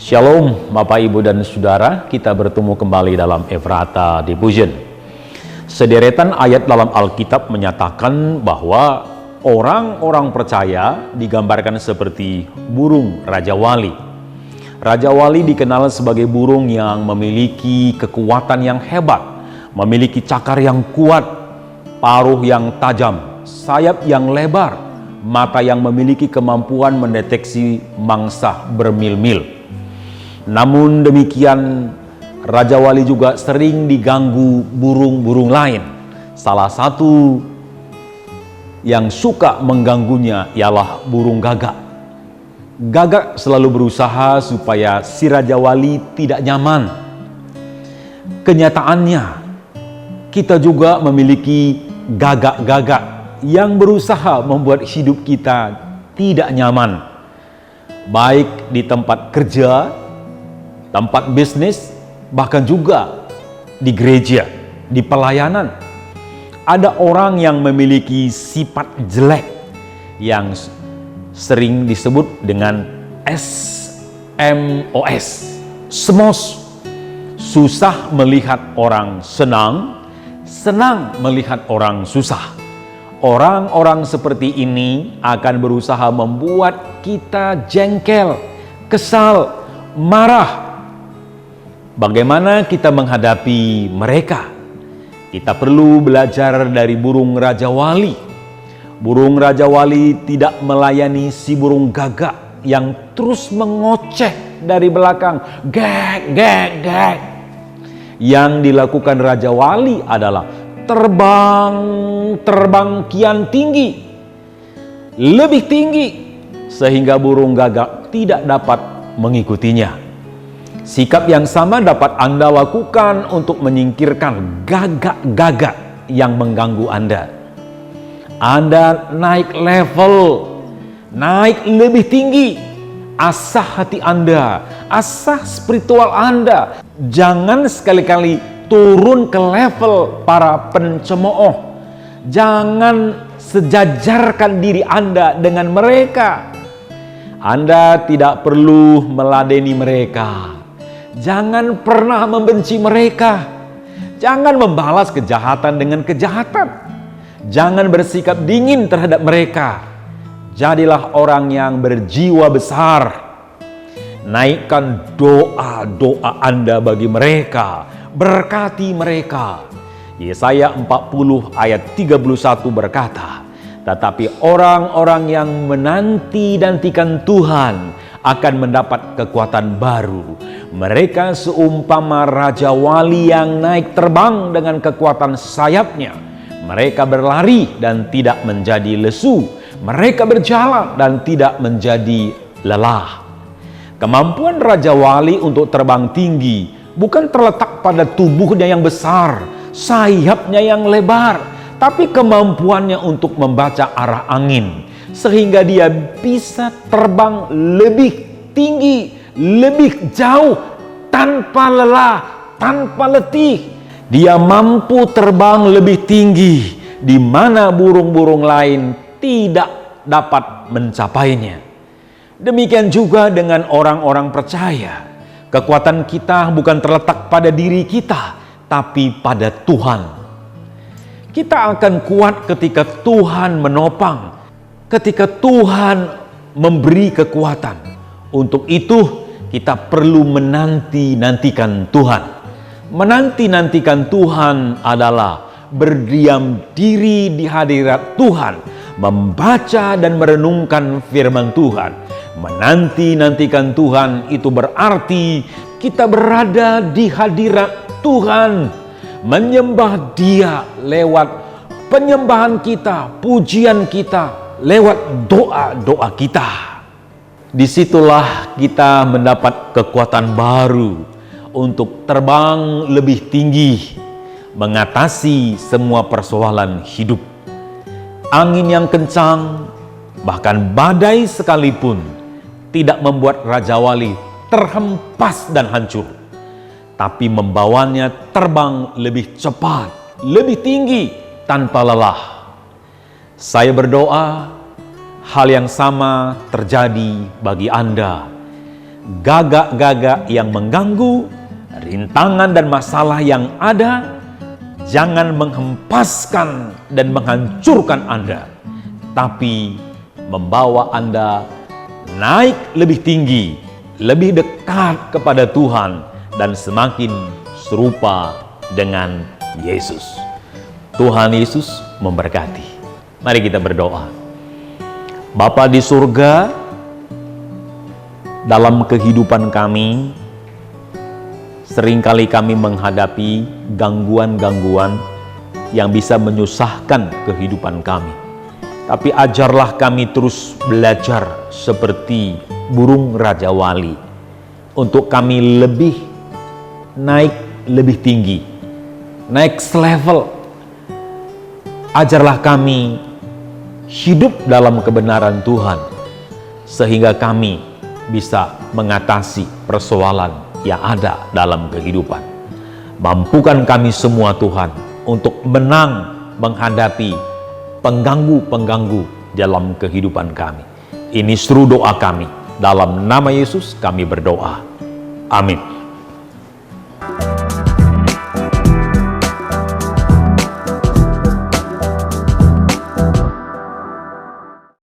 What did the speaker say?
Shalom Bapak Ibu dan Saudara, kita bertemu kembali dalam Efrata Devotion. Sederetan ayat dalam Alkitab menyatakan bahwa orang-orang percaya digambarkan seperti burung Raja Wali. Raja Wali dikenal sebagai burung yang memiliki kekuatan yang hebat, memiliki cakar yang kuat, paruh yang tajam, sayap yang lebar, mata yang memiliki kemampuan mendeteksi mangsa bermil-mil. Namun demikian, Raja Wali juga sering diganggu burung-burung lain. Salah satu yang suka mengganggunya ialah burung gagak. Gagak selalu berusaha supaya si Raja Wali tidak nyaman. Kenyataannya, kita juga memiliki gagak-gagak yang berusaha membuat hidup kita tidak nyaman. Baik di tempat kerja, tempat bisnis, bahkan juga di gereja, di pelayanan. Ada orang yang memiliki sifat jelek yang sering disebut dengan SMOS, SMOS. Susah melihat orang senang, senang melihat orang susah. Orang-orang seperti ini akan berusaha membuat kita jengkel, kesal, marah. Bagaimana kita menghadapi mereka? Kita perlu belajar dari burung Raja Wali. Burung Raja Wali tidak melayani si burung gagak yang terus mengoceh dari belakang. Gek, gek, gek. Yang dilakukan Raja Wali adalah terbang kian tinggi, lebih tinggi, sehingga burung gagak tidak dapat mengikutinya. Sikap yang sama dapat Anda lakukan untuk menyingkirkan gagak-gagak yang mengganggu Anda. Anda naik level, naik lebih tinggi. Asah hati Anda, asah spiritual Anda. Jangan sekali-kali turun ke level para pencemooh. Jangan sejajarkan diri Anda dengan mereka. Anda tidak perlu meladeni mereka. Jangan pernah membenci mereka. Jangan membalas kejahatan dengan kejahatan. Jangan bersikap dingin terhadap mereka. Jadilah orang yang berjiwa besar. Naikkan doa-doa Anda bagi mereka. Berkati mereka. Yesaya 40 ayat 31 berkata, tetapi orang-orang yang menanti-nantikan Tuhan akan mendapat kekuatan baru. Mereka seumpama Raja Wali yang naik terbang dengan kekuatan sayapnya. Mereka berlari dan tidak menjadi lesu. Mereka berjalan dan tidak menjadi lelah. Kemampuan Raja Wali untuk terbang tinggi bukan terletak pada tubuhnya yang besar, sayapnya yang lebar, tapi kemampuannya untuk membaca arah angin, sehingga dia bisa terbang lebih tinggi, lebih jauh, tanpa lelah, tanpa letih. Dia mampu terbang lebih tinggi, di mana burung-burung lain tidak dapat mencapainya. Demikian juga dengan orang-orang percaya. Kekuatan kita bukan terletak pada diri kita, tapi pada Tuhan. Kita akan kuat ketika Tuhan menopang, ketika Tuhan memberi kekuatan. Untuk itu kita perlu menanti-nantikan Tuhan. Menanti-nantikan Tuhan adalah berdiam diri di hadirat Tuhan, membaca dan merenungkan firman Tuhan. Menanti-nantikan Tuhan itu berarti kita berada di hadirat Tuhan, menyembah Dia lewat penyembahan kita, pujian kita, lewat doa-doa kita. Disitulah kita mendapat kekuatan baru untuk terbang lebih tinggi, mengatasi semua persoalan hidup. Angin yang kencang, bahkan badai sekalipun, tidak membuat Raja Wali terhempas dan hancur, tapi membawanya terbang lebih cepat, lebih tinggi, tanpa lelah. Saya berdoa hal yang sama terjadi bagi Anda. gagak-gagak yang mengganggu, rintangan dan masalah yang ada, jangan menghempaskan dan menghancurkan Anda, tapi membawa Anda naik lebih tinggi, lebih dekat kepada Tuhan, dan semakin serupa dengan Yesus. Tuhan Yesus memberkati. Mari kita berdoa. Bapa di surga, dalam kehidupan kami, seringkali kami menghadapi gangguan-gangguan yang bisa menyusahkan kehidupan kami. Tapi ajarlah kami terus belajar seperti burung Raja Wali, untuk kami lebih naik lebih tinggi, next level. Ajarlah kami hidup dalam kebenaran Tuhan, sehingga kami bisa mengatasi persoalan yang ada dalam kehidupan. Mampukan kami semua Tuhan untuk menang menghadapi pengganggu-pengganggu dalam kehidupan kami. Ini seru doa kami. Dalam nama Yesus kami berdoa. Amin.